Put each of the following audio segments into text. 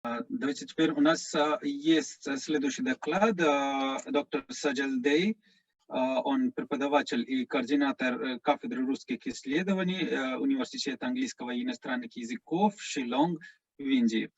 Давайте теперь у нас есть следующий доклад. Доктор Саджал Дей, он преподаватель и координатор кафедры русских исследований Университета английского и иностранных языков Шиллонг в Индии.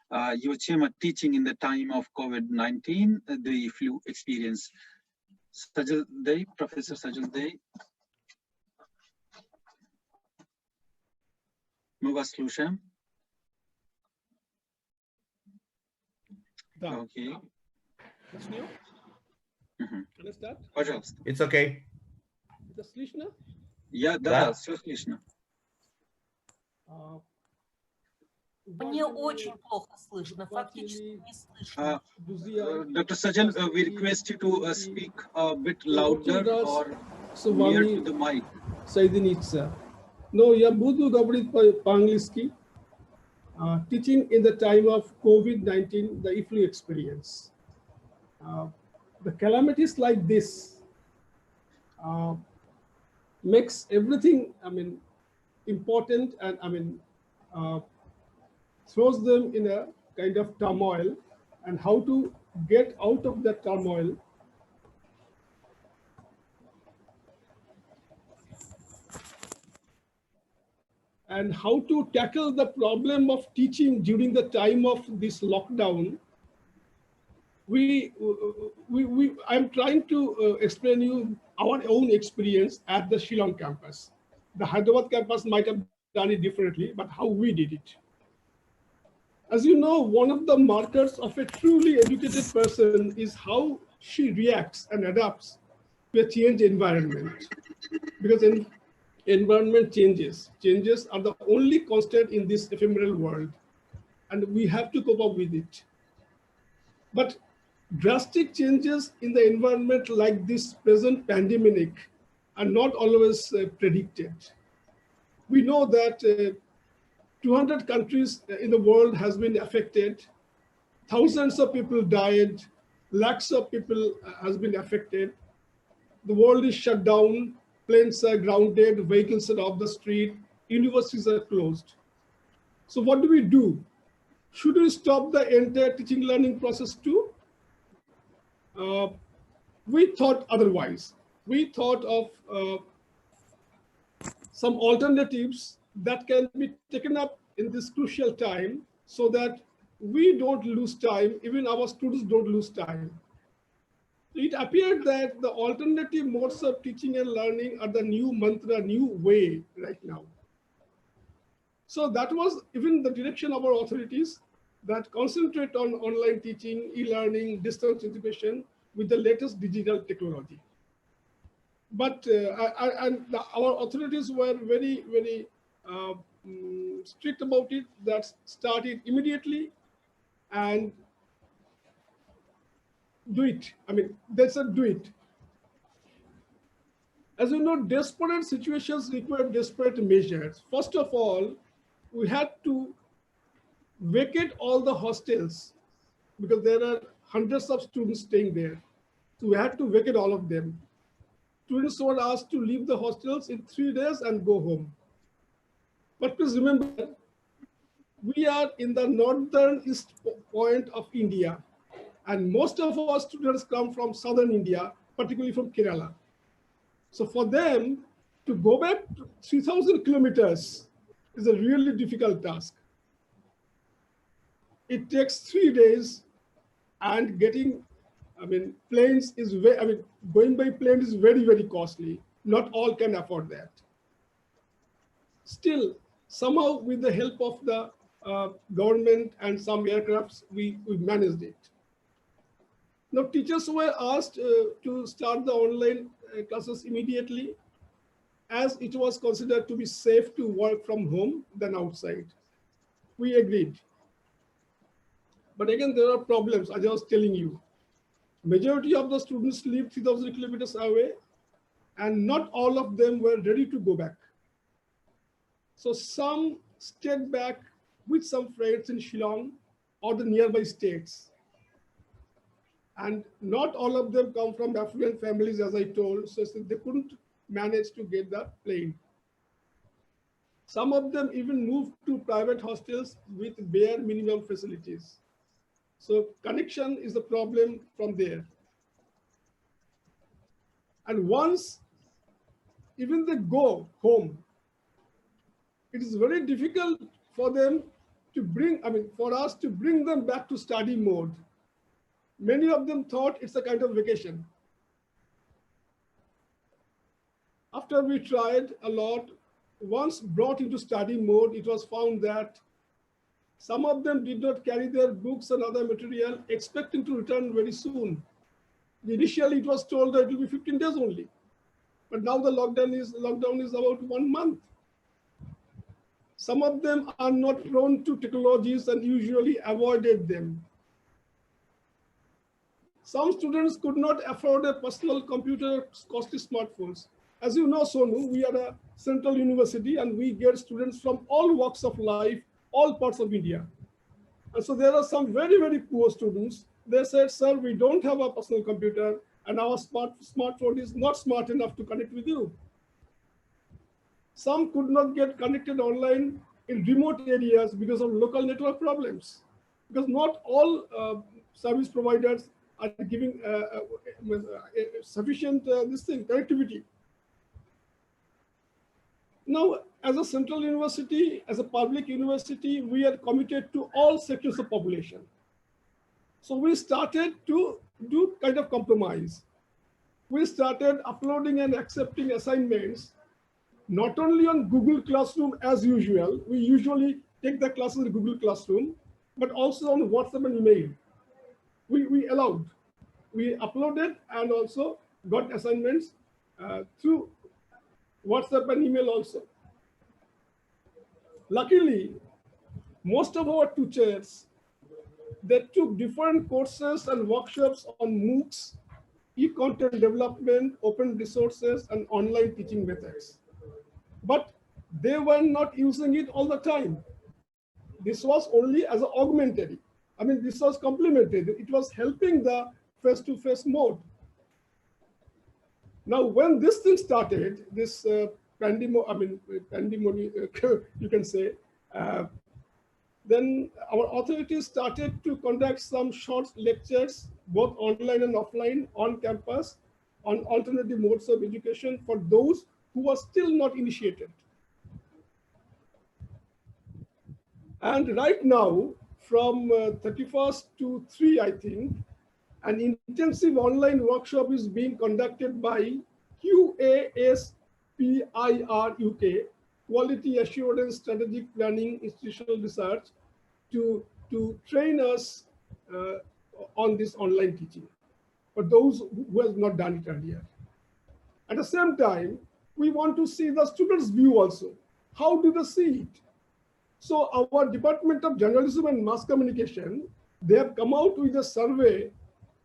Его тема Teaching in the time of COVID-19, the flu experience. Sajal Dey, профессор Sajal Dey. Мы вас слушаем. Да. Окей. Начнем? Can I start? Пожалуйста. It's okay. Это слышно? Да, все слышно. Мне очень плохо слышно, фактически не слышно. Dr. Sajal, we request you to speak a bit louder or near to the mic. Соединиться. Но я буду говорить по-английски. Teaching in the time of COVID-19, the flu experience. The calamities like this makes everything, important and throws them in a kind of turmoil, and how to get out of that turmoil. And how to tackle the problem of teaching during the time of this lockdown. I'm trying to explain you our own experience at the Shillong campus. The Hyderabad campus might have done it differently, but how we did it. As you know, one of the markers of a truly educated person is how she reacts and adapts to a changed environment. Because environment changes are the only constant in this ephemeral world, and we have to cope up with it. But drastic changes in the environment like this present pandemic are not always predicted. We know that 200 countries in the world has been affected. Thousands of people died. Lakhs of people has been affected. The world is shut down. Planes are grounded. Vehicles are off the street. Universities are closed. So what do? Should we stop the entire teaching learning process too? We thought otherwise. We thought of some alternatives that can be taken up in this crucial time so that we don't lose time, even our students don't lose time. It appeared that the alternative modes of teaching and learning are the new mantra, new way right now. So that was even the direction of our authorities, that concentrate on online teaching, e-learning, distance education with the latest digital technology. But our authorities were very, very strict about it, that started immediately and do it. They said do it. As you know, desperate situations require desperate measures. First of all, we had to vacate all the hostels because there are hundreds of students staying there. So we had to vacate all of them. Students were asked to leave the hostels in 3 days and go home. But please remember, we are in the northeast point of India, and most of our students come from southern India, particularly from Kerala. So for them to go back 3,000 kilometers is a really difficult task. It takes 3 days, and getting, planes is very, going by plane is very, very costly. Not all can afford that. Still, somehow with the help of the government and some aircrafts, we managed it. Now, teachers were asked to start the online classes immediately, as it was considered to be safe to work from home than outside. We agreed. But again, there are problems, as I was telling you. Majority of the students live 3,000 kilometers away, and not all of them were ready to go back. So some stayed back with some friends in Shillong or the nearby states. And not all of them come from affluent families, as I told, so they couldn't manage to get the plane. Some of them even moved to private hostels with bare minimum facilities. So connection is the problem from there. And once even they go home, it is very difficult for them to bring, for us to bring them back to study mode. Many of them thought it's a kind of vacation. After we tried a lot, once brought into study mode, it was found that some of them did not carry their books and other material, expecting to return very soon. Initially, it was told that it will be 15 days only. But now the lockdown is about 1 month. Some of them are not prone to technologies and usually avoided them. Some students could not afford a personal computer, costly smartphones. As you know, Sonu, we are a central university and we get students from all walks of life, all parts of India. And so there are some very, very poor students. They said, sir, we don't have a personal computer and our smartphone is not smart enough to connect with you. Some could not get connected online in remote areas because of local network problems. Because not all service providers are giving sufficient connectivity. Now, as a central university, as a public university, we are committed to all sectors of population. So we started to do kind of compromise. We started uploading and accepting assignments, not only on Google Classroom as usual. We usually take the classes in Google Classroom, but also on WhatsApp and email. We allowed. We uploaded and also got assignments through WhatsApp and email also. Luckily, most of our teachers, they took different courses and workshops on MOOCs, e-content development, open resources, and online teaching methods. But they were not using it all the time. This was only as an augmentary. This was complementary. It was helping the face-to-face mode. Now, when this thing started, this pandemonium, you can say, then our authorities started to conduct some short lectures, both online and offline, on campus, on alternative modes of education for those who are still not initiated. And right now, from 31st to 3, I think, an intensive online workshop is being conducted by QASPIR UK, Quality Assurance Strategic Planning Institutional Research, to train us on this online teaching for those who have not done it earlier. At the same time, we want to see the students' view also. How do they see it? So our Department of Journalism and Mass Communication, they have come out with a survey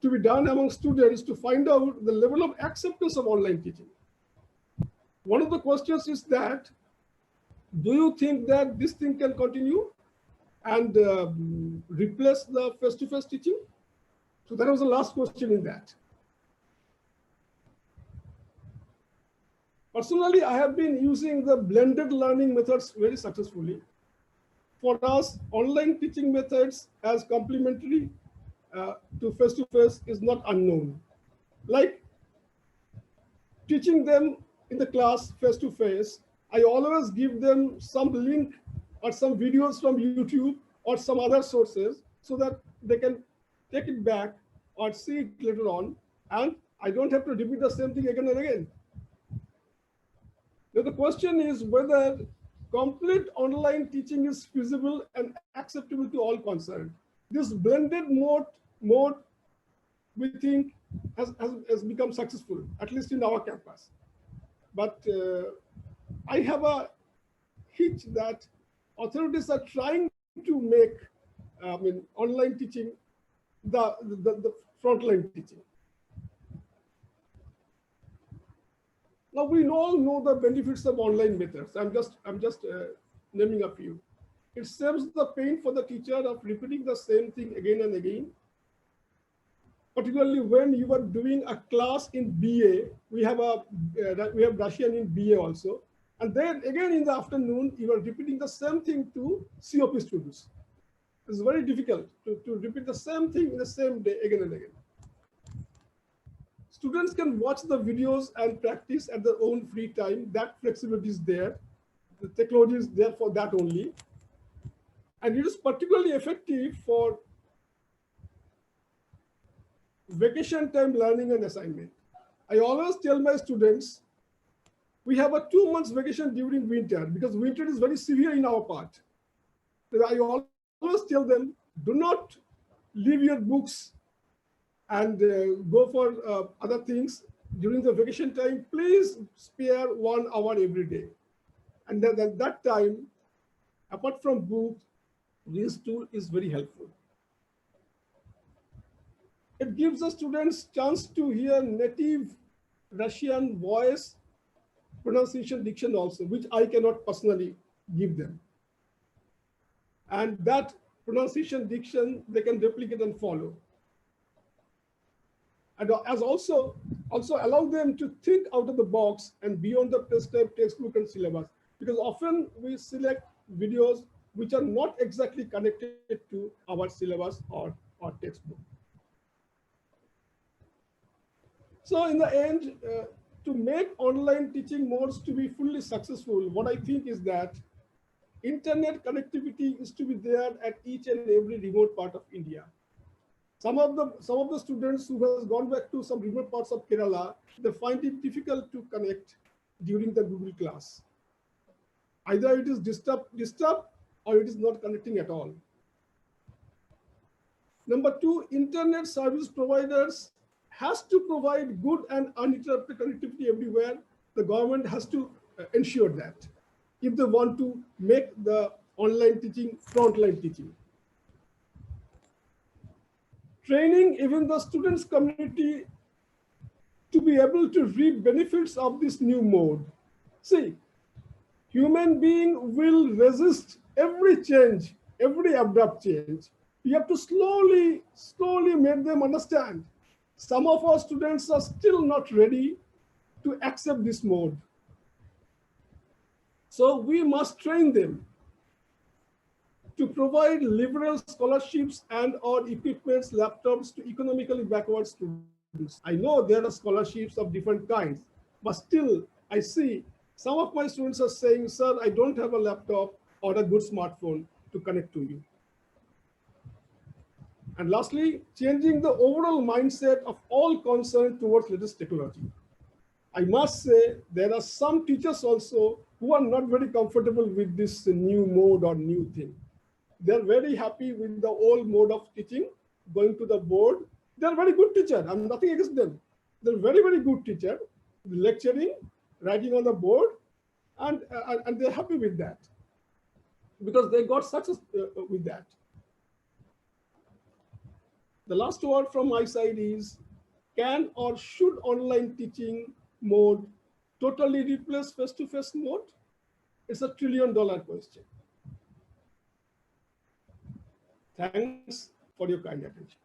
to be done among students to find out the level of acceptance of online teaching. One of the questions is that, do you think that this thing can continue and replace the face-to-face teaching? So that was the last question in that. Personally, I have been using the blended learning methods very successfully. For us, online teaching methods as complementary to face-to-face is not unknown. Like teaching them in the class face-to-face, I always give them some link or some videos from YouTube or some other sources so that they can take it back or see it later on, and I don't have to repeat the same thing again and again. Now the question is whether complete online teaching is feasible and acceptable to all concerned. This blended mode we think has become successful, at least in our campus. But I have a hitch that authorities are trying to make online teaching the frontline teaching. Now we all know the benefits of online methods. I'm just naming a few. It saves the pain for the teacher of repeating the same thing again and again. Particularly when you are doing a class in BA, we have Russian in BA also, And then again in the afternoon, you are repeating the same thing to COP students. It's very difficult to repeat the same thing in the same day again and again. Students can watch the videos and practice at their own free time. That flexibility is there. The technology is there for that only. And it is particularly effective for vacation time learning and assignment. I always tell my students, we have a 2 months vacation during winter because winter is very severe in our part. So I always tell them, do not leave your books and go for other things during the vacation time. Please spare 1 hour every day. And then at that time, apart from books, this tool is very helpful. It gives the students chance to hear native Russian voice, pronunciation, diction also, which I cannot personally give them. And that pronunciation, diction, they can replicate and follow. And as also allow them to think out of the box and beyond the prescribed textbook and syllabus, because often we select videos which are not exactly connected to our syllabus or textbook. So in the end, to make online teaching modes to be fully successful, what I think is that internet connectivity is to be there at each and every remote part of India. Some of the students who has gone back to some remote parts of Kerala, they find it difficult to connect during the Google class. Either it is disturbed or it is not connecting at all. Number 2, internet service providers has to provide good and uninterrupted connectivity everywhere. The government has to ensure that if they want to make the online teaching frontline teaching. Training even the students community to be able to reap benefits of this new mode. See, human being will resist every change, every abrupt change. You have to slowly make them understand. Some of our students are still not ready to accept this mode. So we must train them to provide liberal scholarships and or equipments, laptops to economically backward students. I know there are scholarships of different kinds, but still I see some of my students are saying, sir, I don't have a laptop or a good smartphone to connect to you. And lastly, changing the overall mindset of all concerned towards latest technology. I must say there are some teachers also who are not very comfortable with this new mode or new thing. They're very happy with the old mode of teaching, going to the board. They're very good teacher. I'm nothing against them. They're very, very good teacher, lecturing, writing on the board, and they're happy with that because they got success with that. The last word from my side is, can or should online teaching mode totally replace face-to-face mode? It's $1 trillion question. Thanks for your kind attention.